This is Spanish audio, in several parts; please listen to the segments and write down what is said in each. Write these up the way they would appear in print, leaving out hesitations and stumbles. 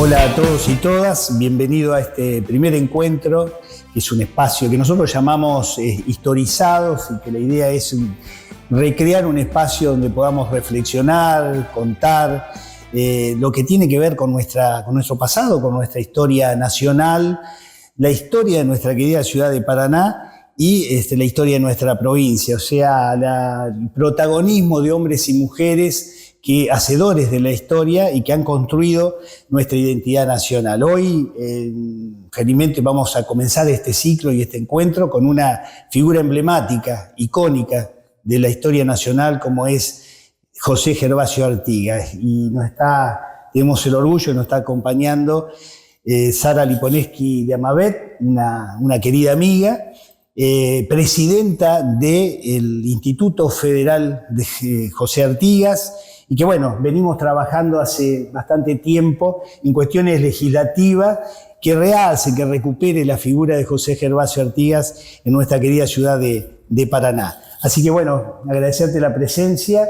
Hola a todos y todas, bienvenido a este primer encuentro, que es un espacio que nosotros llamamos Historizados, y que la idea es recrear un espacio donde podamos reflexionar, contar lo que tiene que ver con nuestro pasado, con nuestra historia nacional, la historia de nuestra querida ciudad de Paraná y la historia de nuestra provincia, o sea, el protagonismo de hombres y mujeres hacedores de la historia y que han construido nuestra identidad nacional. Hoy, felizmente, vamos a comenzar este ciclo y este encuentro con una figura emblemática, icónica de la historia nacional, como es José Gervasio Artigas. Y tenemos el orgullo, nos está acompañando Sara Liponeski de Amavet, una querida amiga, presidenta del Instituto Federal de José Artigas, y que bueno, venimos trabajando hace bastante tiempo en cuestiones legislativas que realcen, que recupere la figura de José Gervasio Artigas en nuestra querida ciudad de Paraná. Así que bueno, agradecerte la presencia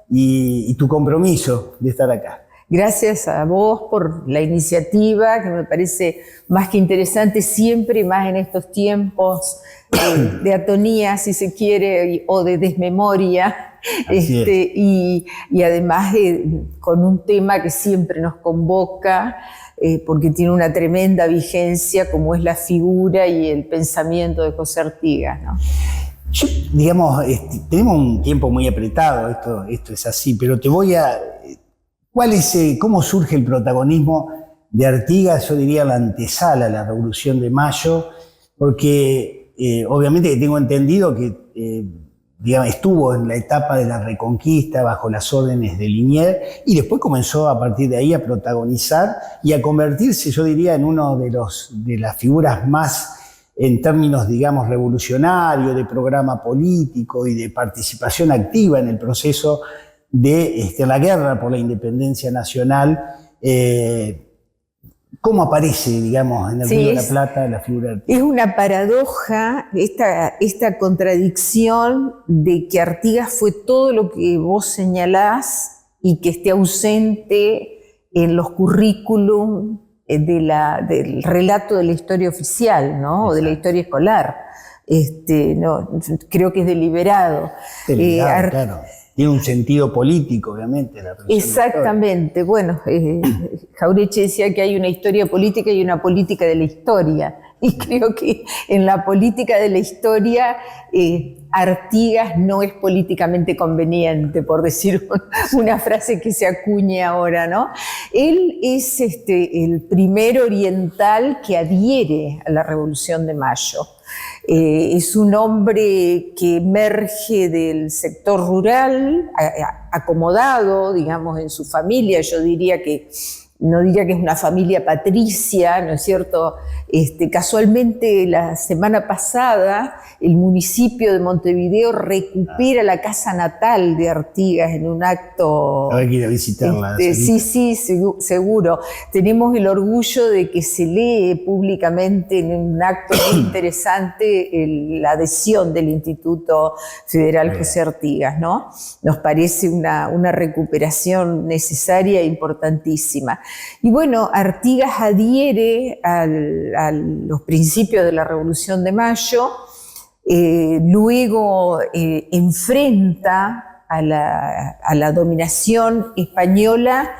y tu compromiso de estar acá. Gracias a vos por la iniciativa, que me parece más que interesante siempre, y más en estos tiempos de atonía, si se quiere, o de desmemoria. Y además con un tema que siempre nos convoca, porque tiene una tremenda vigencia, como es la figura y el pensamiento de José Artigas, ¿no? Tenemos un tiempo muy apretado, esto es así, pero te voy a... ¿Cómo surge el protagonismo de Artigas? Yo diría la antesala a la Revolución de Mayo, porque obviamente que tengo entendido que estuvo en la etapa de la Reconquista bajo las órdenes de Liniers y después comenzó a partir de ahí a protagonizar y a convertirse, yo diría, en uno de las figuras más, en términos, digamos, revolucionarios, de programa político y de participación activa en el proceso de la guerra por la independencia nacional. ¿Cómo aparece, digamos, en el Río de la Plata la figura de Artigas? Es una paradoja esta contradicción de que Artigas fue todo lo que vos señalás y que esté ausente en los currículum del relato de la historia oficial, ¿no? O de la historia escolar. No, creo que es deliberado. Claro. Tiene un sentido político, obviamente. Exactamente. Bueno, Jauretche decía que hay una historia política y una política de la historia. Y creo que en la política de la historia Artigas no es políticamente conveniente, por decir una frase que se acuñe ahora, ¿no? Él es el primer oriental que adhiere a la Revolución de Mayo. Es un hombre que emerge del sector rural, acomodado, digamos, en su familia. Yo no diría que es una familia patricia, ¿no es cierto? Casualmente la semana pasada el municipio de Montevideo recupera la casa natal de Artigas en un acto... Hay que ir a visitarla. Sí, seguro. Tenemos el orgullo de que se lee públicamente en un acto muy interesante la adhesión del Instituto Federal José Artigas, ¿no? Nos parece una recuperación necesaria e importantísima. Y bueno, Artigas adhiere a los principios de la Revolución de Mayo, luego enfrenta a la dominación española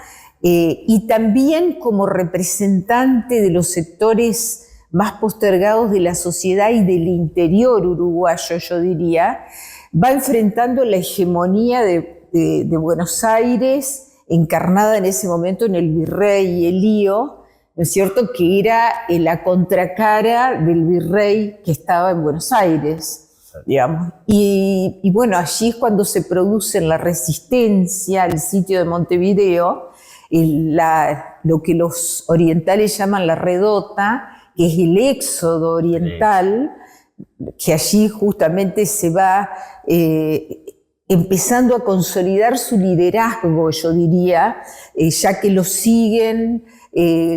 y también como representante de los sectores más postergados de la sociedad y del interior uruguayo, yo diría, va enfrentando la hegemonía de Buenos Aires, encarnada en ese momento en el virrey Elío, ¿no es cierto?, que era la contracara del virrey que estaba en Buenos Aires, digamos. Y bueno, allí es cuando se produce la resistencia al sitio de Montevideo, lo que los orientales llaman la redota, que es el éxodo oriental, que allí justamente se va empezando a consolidar su liderazgo, yo diría, ya que lo siguen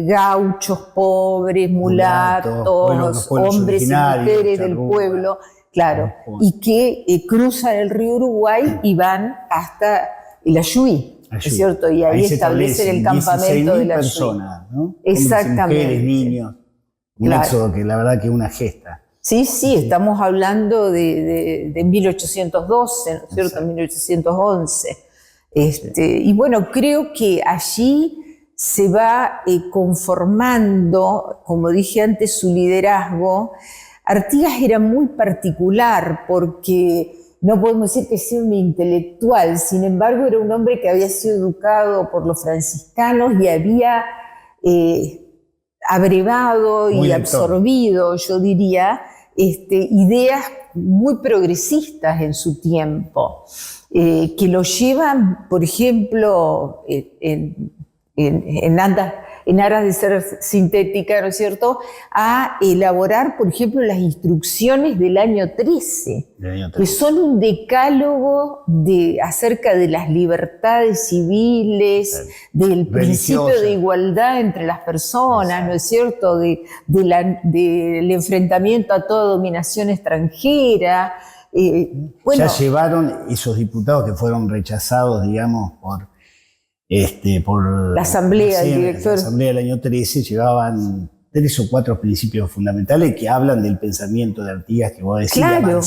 gauchos, pobres, mulatos, hombres y mujeres del pueblo, claro, y que cruzan el río Uruguay y van hasta el Ayuí. ¿no es cierto? Y ahí establecen el campamento de la personas, ¿no? Exactamente. Mujeres, niños, un éxodo que la verdad que es una gesta. Sí, estamos hablando de 1812, ¿no es cierto? Exacto. 1811. Y bueno, creo que allí se va conformando, como dije antes, su liderazgo. Artigas era muy particular porque no podemos decir que sea un intelectual, sin embargo era un hombre que había sido educado por los franciscanos y había abrevado y absorbido, yo diría, ideas muy progresistas en su tiempo, que lo llevan, por ejemplo, en aras de ser sintética, ¿no es cierto?, a elaborar, por ejemplo, las instrucciones del año 13, que son un decálogo acerca de las libertades civiles, del principio de igualdad entre las personas, ¿no es cierto?, del enfrentamiento a toda dominación extranjera. Bueno, ya llevaron esos diputados que fueron rechazados, digamos, por la asamblea, el director. La asamblea del año 13, llevaban 3 o 4 principios fundamentales que hablan del pensamiento de Artigas, que voy a decir, claro,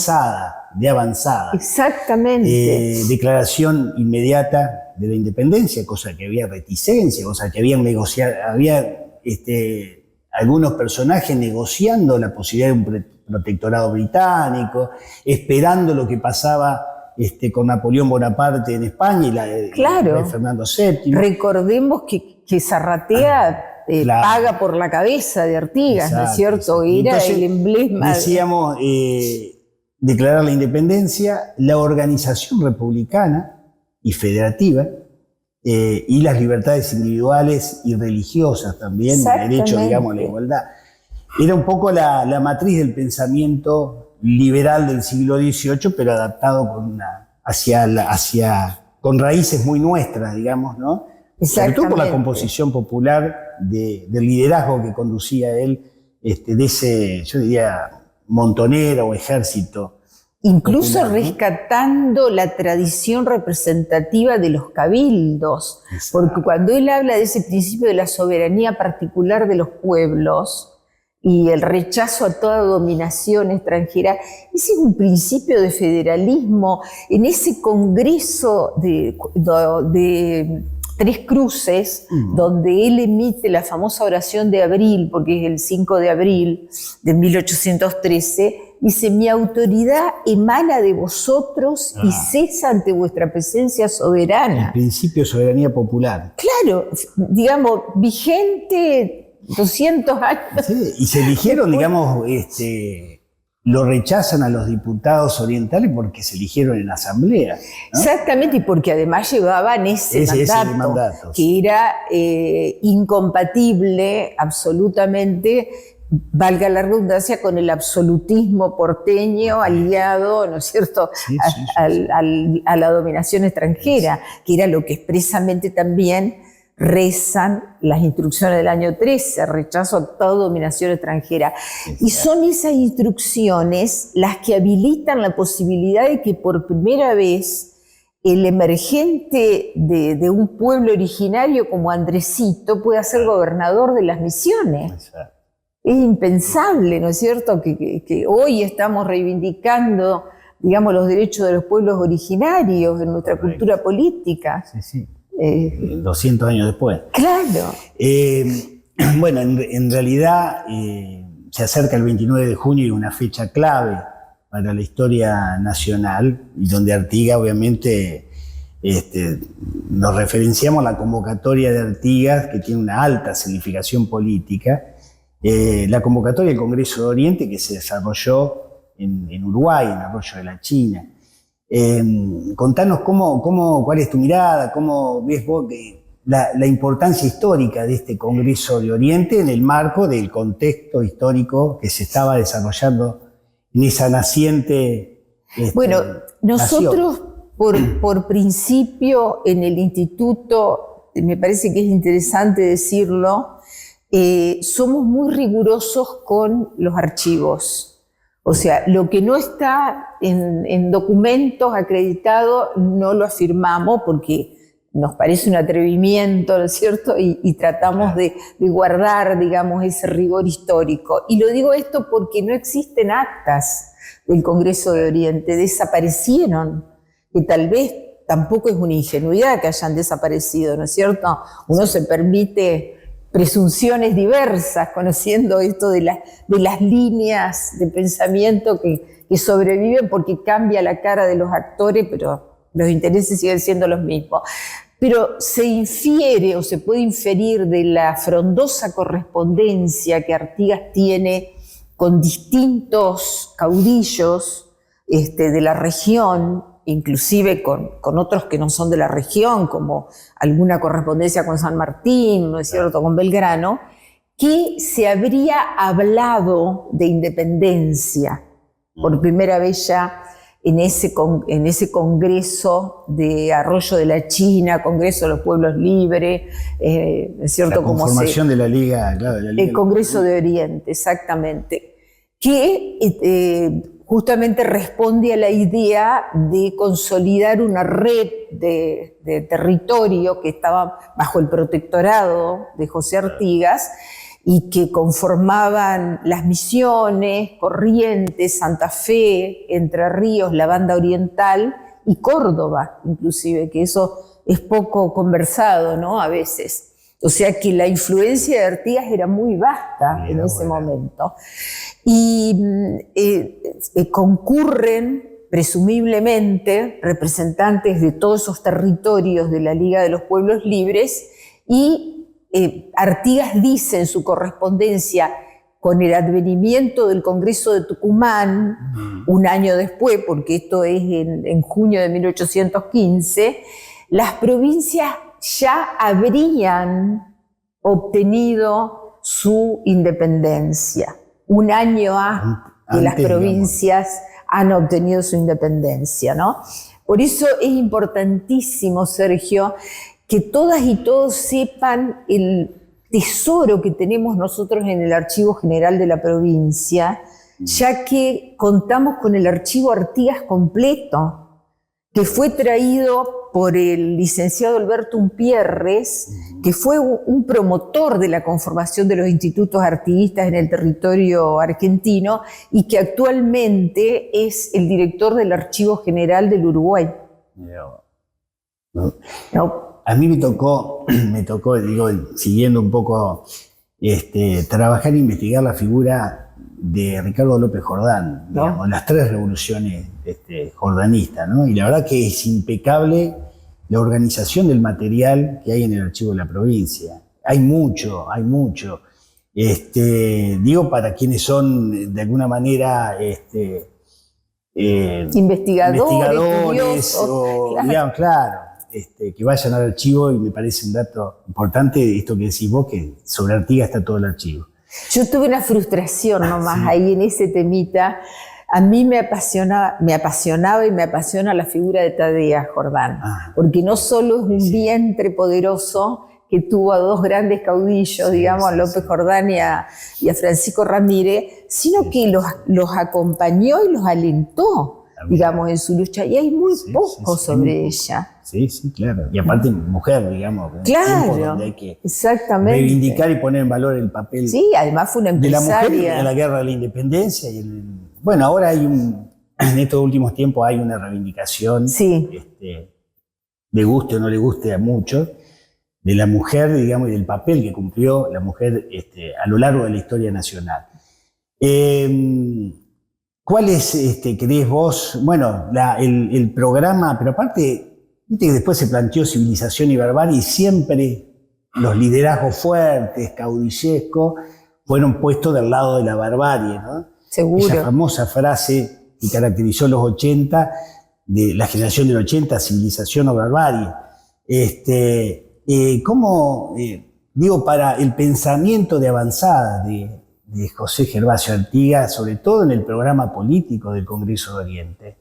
de avanzada. Exactamente. Declaración inmediata de la independencia, cosa que había reticencia, cosa que habían negociado, había algunos personajes negociando la posibilidad de un protectorado británico, esperando lo que pasaba con Napoleón Bonaparte en España y la de Fernando VII. Recordemos que Zarratea paga por la cabeza de Artigas, exacto, ¿no es cierto? Era entonces, el emblema. Decíamos, declarar la independencia, la organización republicana y federativa, y las libertades individuales y religiosas también, el derecho, digamos, a la igualdad. Era un poco la matriz del pensamiento liberal del siglo XVIII, pero adaptado con raíces muy nuestras, digamos, ¿no? Sobre todo por la composición popular del liderazgo que conducía él, de ese, yo diría, montonero o ejército. Incluso popular, ¿no? Rescatando la tradición representativa de los cabildos, porque cuando él habla de ese principio de la soberanía particular de los pueblos, y el rechazo a toda dominación extranjera, ese es un principio de federalismo. En ese congreso de Tres Cruces, donde él emite la famosa oración de abril, porque es el 5 de abril de 1813, dice: mi autoridad emana de vosotros y cesa ante vuestra presencia soberana. El principio de soberanía popular. Claro, digamos, vigente 200 años. Sí, y se eligieron, digamos, lo rechazan a los diputados orientales porque se eligieron en asamblea, ¿no? Exactamente, y porque además llevaban ese mandato, que era incompatible absolutamente, valga la redundancia, con el absolutismo porteño aliado, ¿no es cierto?, a la dominación extranjera, que era lo que expresamente también rezan las instrucciones del año 13, rechazo a toda dominación extranjera. Y son esas instrucciones las que habilitan la posibilidad de que por primera vez el emergente de un pueblo originario como Andresito pueda ser gobernador de las Misiones. Exacto. Es impensable, ¿no es cierto?, que hoy estamos reivindicando, digamos, los derechos de los pueblos originarios en nuestra cultura política. Sí, sí. 200 años después. Claro. Bueno, en realidad se acerca el 29 de junio y una fecha clave para la historia nacional, y donde Artigas, obviamente, nos referenciamos a la convocatoria de Artigas, que tiene una alta significación política, la convocatoria del Congreso de Oriente, que se desarrolló en Uruguay, en Arroyo de la China. Contanos cuál es tu mirada, cómo ves vos la importancia histórica de este Congreso de Oriente en el marco del contexto histórico que se estaba desarrollando en esa naciente Bueno, nosotros por principio en el instituto, me parece que es interesante decirlo, somos muy rigurosos con los archivos. O sea, lo que no está en documentos acreditados no lo afirmamos porque nos parece un atrevimiento, ¿no es cierto? Y tratamos de guardar, digamos, ese rigor histórico. Y lo digo esto porque no existen actas del Congreso de Oriente, desaparecieron, que tal vez tampoco es una ingenuidad que hayan desaparecido, ¿no es cierto? Uno se permite presunciones diversas, conociendo esto de las líneas de pensamiento que sobreviven porque cambia la cara de los actores, pero los intereses siguen siendo los mismos. Pero se infiere o se puede inferir de la frondosa correspondencia que Artigas tiene con distintos caudillos de la región, inclusive con otros que no son de la región, como alguna correspondencia con San Martín, ¿no es cierto?, con Belgrano, que se habría hablado de independencia por primera vez ya en ese congreso de Arroyo de la China, Congreso de los Pueblos Libres, ¿es cierto? La conformación de la Liga, claro, de la Liga. El Congreso de Oriente, exactamente, que justamente responde a la idea de consolidar una red de territorio que estaba bajo el protectorado de José Artigas y que conformaban las Misiones, Corrientes, Santa Fe, Entre Ríos, la Banda Oriental y Córdoba, inclusive, que eso es poco conversado, ¿no?, a veces. O sea que la influencia de Artigas era muy vasta en ese momento. Y concurren, presumiblemente, representantes de todos esos territorios de la Liga de los Pueblos Libres y Artigas dice en su correspondencia, con el advenimiento del Congreso de Tucumán, un año después, porque esto es en junio de 1815, las provincias ya habrían obtenido su independencia. Un año que las provincias han obtenido su independencia, ¿no? Por eso es importantísimo, Sergio, que todas y todos sepan el tesoro que tenemos nosotros en el Archivo General de la provincia, ya que contamos con el Archivo Artigas completo, que fue traído por el licenciado Alberto Umpierres, que fue un promotor de la conformación de los institutos artiguistas en el territorio argentino y que actualmente es el director del Archivo General del Uruguay. No. A mí me tocó, digo, siguiendo un poco, trabajar e investigar la figura de Ricardo López Jordán, digamos, las tres revoluciones jordanistas, ¿no? Y la verdad que es impecable la organización del material que hay en el archivo de la provincia. Hay mucho. Digo, para quienes son de alguna manera investigadores o, claro. Digamos, claro. Que vayan al archivo, y me parece un dato importante esto que decís vos, que sobre Artigas está todo el archivo. Yo tuve una frustración nomás ahí en ese temita. A mí me apasionaba y me apasiona la figura de Tadea Jordán, porque no solo es un vientre poderoso que tuvo a dos grandes caudillos, digamos, a López Jordán y a Francisco Ramírez, sino que los acompañó y los alentó, digamos, en su lucha, y hay muy poco sobre ella. Sí, claro. Y aparte mujer, digamos. Claro, donde hay que exactamente. reivindicar y poner en valor el papel además fue una empresaria. De la mujer en la guerra de la independencia. Bueno, ahora en estos últimos tiempos hay una reivindicación, le guste o no le guste a muchos, de la mujer, digamos, y del papel que cumplió la mujer a lo largo de la historia nacional. ¿Cuál es, creés vos, bueno, el programa, pero aparte, viste que después se planteó Civilización y Barbarie y siempre los liderazgos fuertes, caudillescos, fueron puestos del lado de la barbarie, ¿no? Seguro. Esa famosa frase que caracterizó los 80, de la generación del 80, Civilización o Barbarie. ¿Cómo, digo, para el pensamiento de avanzada de José Gervasio Artigas, sobre todo en el programa político del Congreso de Oriente,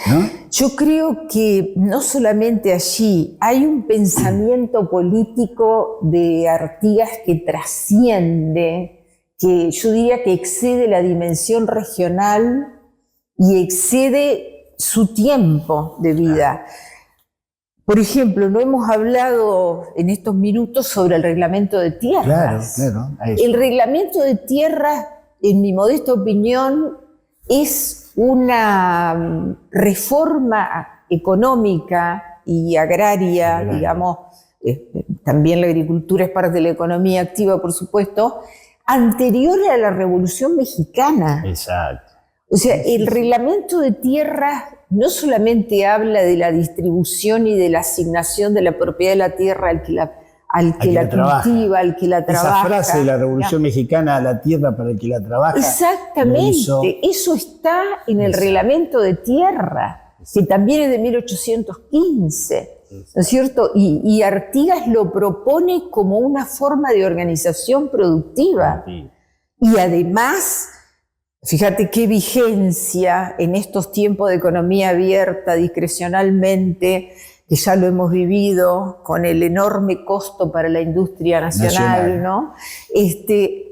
¿no? Yo creo que no solamente allí, hay un pensamiento político de Artigas que trasciende, que yo diría que excede la dimensión regional y excede su tiempo de vida. Por ejemplo, no hemos hablado en estos minutos sobre el reglamento de tierras. Claro, El reglamento de tierras, en mi modesta opinión, es una reforma económica y agraria, digamos, también la agricultura es parte de la economía activa, por supuesto, anterior a la Revolución Mexicana. Exacto. O sea, el reglamento de tierras no solamente habla de la distribución y de la asignación de la propiedad de la tierra al que la cultiva, al que la trabaja. Esa frase de la Revolución Mexicana, la tierra para el que la trabaja. Exactamente, eso está en el reglamento de tierra, que también es de 1815. ¿No es cierto? Y Artigas lo propone como una forma de organización productiva. Y además, fíjate qué vigencia en estos tiempos de economía abierta, discrecionalmente, que ya lo hemos vivido con el enorme costo para la industria nacional. ¿No?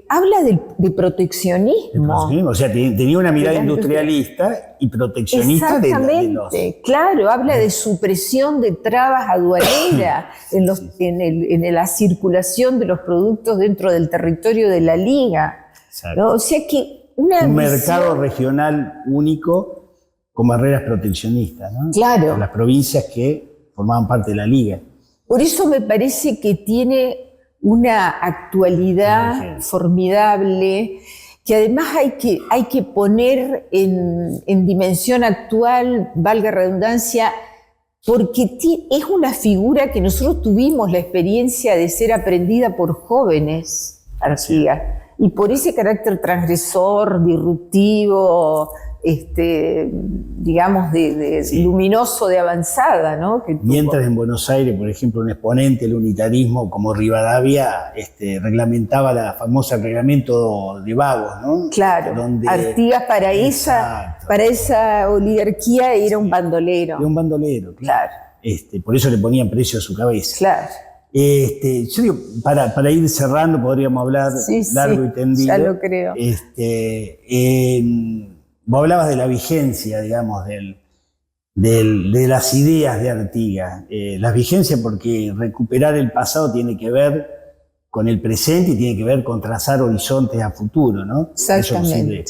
Habla de proteccionismo. O sea, tenía una mirada industrialista y proteccionista de los... Claro, habla de supresión de trabas aduaneras en la circulación de los productos dentro del territorio de la Liga. ¿No? O sea que un mercado regional único con barreras proteccionistas, ¿no? Claro. Con las provincias que formaban parte de la Liga. Por eso me parece que tiene una actualidad formidable, que además hay que poner en dimensión actual, valga redundancia, porque es una figura que nosotros tuvimos la experiencia de ser aprendida por jóvenes, Artigas, y por ese carácter transgresor, disruptivo, digamos, luminoso, de avanzada, ¿no? Mientras en Buenos Aires, por ejemplo, un exponente del unitarismo como Rivadavia reglamentaba la famosa reglamento de vagos, ¿no? Claro, donde Artigas para esa oligarquía era un bandolero. Era un bandolero, claro. Por eso le ponían precio a su cabeza. Claro. Yo digo, para ir cerrando, podríamos hablar largo y tendido. Ya lo creo. Vos hablabas de la vigencia, digamos, de las ideas de Artigas. Las vigencias porque recuperar el pasado tiene que ver con el presente y tiene que ver con trazar horizontes a futuro, ¿no? Exactamente.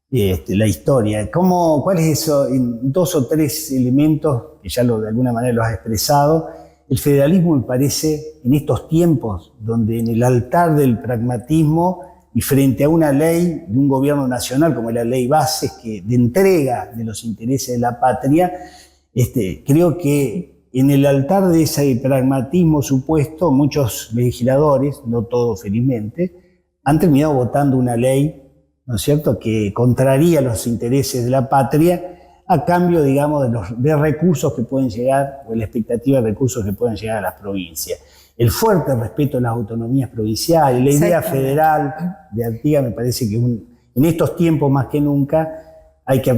La historia. ¿Cuál es eso? En 2 o 3 elementos, que ya de alguna manera lo has expresado, el federalismo me parece, en estos tiempos, donde en el altar del pragmatismo y frente a una ley de un gobierno nacional como la ley Bases, de entrega de los intereses de la patria, creo que en el altar de ese pragmatismo supuesto, muchos legisladores, no todos felizmente, han terminado votando una ley, ¿no es cierto?, que contraría los intereses de la patria a cambio, digamos, de recursos que pueden llegar, o la expectativa de recursos que pueden llegar a las provincias. El fuerte respeto a las autonomías provinciales, la idea federal de Artigas me parece que en estos tiempos más que nunca hay que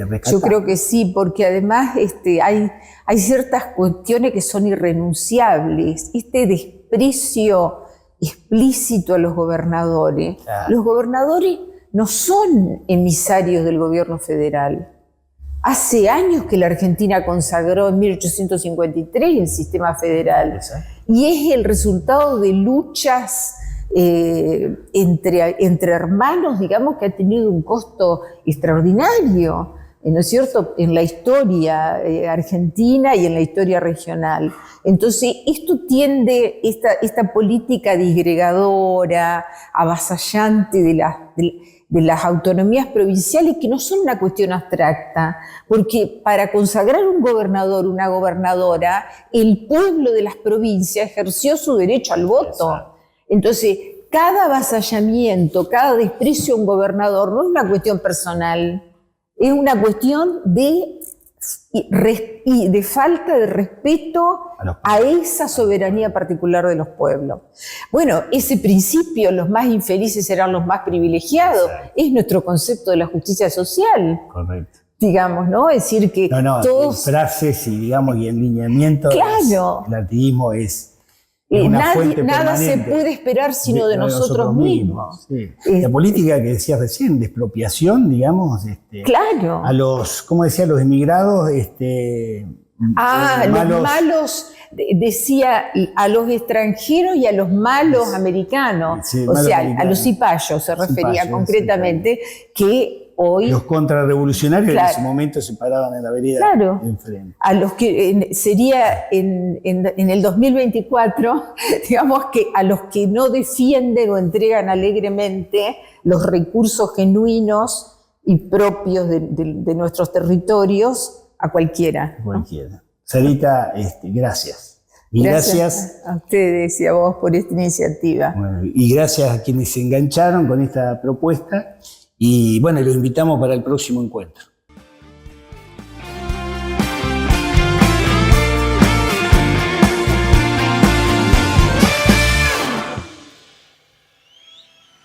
rescatar. Yo creo que sí, porque además hay ciertas cuestiones que son irrenunciables. Este desprecio explícito a los gobernadores. Claro. Los gobernadores no son emisarios del gobierno federal. Hace años que la Argentina consagró en 1853 el sistema federal. Exacto. Y es el resultado de luchas entre hermanos, digamos, que ha tenido un costo extraordinario, ¿no es cierto?, en la historia argentina y en la historia regional. Entonces, esto tiende, esta política disgregadora, avasallante de las autonomías provinciales, que no son una cuestión abstracta, porque para consagrar un gobernador, una gobernadora, el pueblo de las provincias ejerció su derecho al voto. Exacto. Entonces, cada avasallamiento, cada desprecio a un gobernador no es una cuestión personal, es una cuestión de falta de respeto a esa soberanía particular de los pueblos. Bueno, ese principio, los más infelices serán los más privilegiados, es nuestro concepto de la justicia social. Correcto. Digamos, ¿no? Es decir que todos... frases y, digamos, y en lineamiento, claro, el artiguismo es una fuente nada permanente. Se puede esperar sino de nosotros mismos. Sí. La política que decías recién, de expropiación, digamos, claro, a los, ¿cómo decía?, los emigrados, Los malos, decía a los extranjeros y a los malos americanos, sí, o sea, americanos. A los cipayos se refería concretamente, que hoy... Los contrarrevolucionarios claro, en ese momento se paraban en la vereda claro, enfrente. A los que sería en el 2024, digamos que a los que no defienden o entregan alegremente los recursos genuinos y propios de nuestros territorios a cualquiera. Cualquiera. Sarita, gracias. Y gracias a ustedes y a vos por esta iniciativa. Bueno, y gracias a quienes se engancharon con esta propuesta. Y bueno, los invitamos para el próximo encuentro.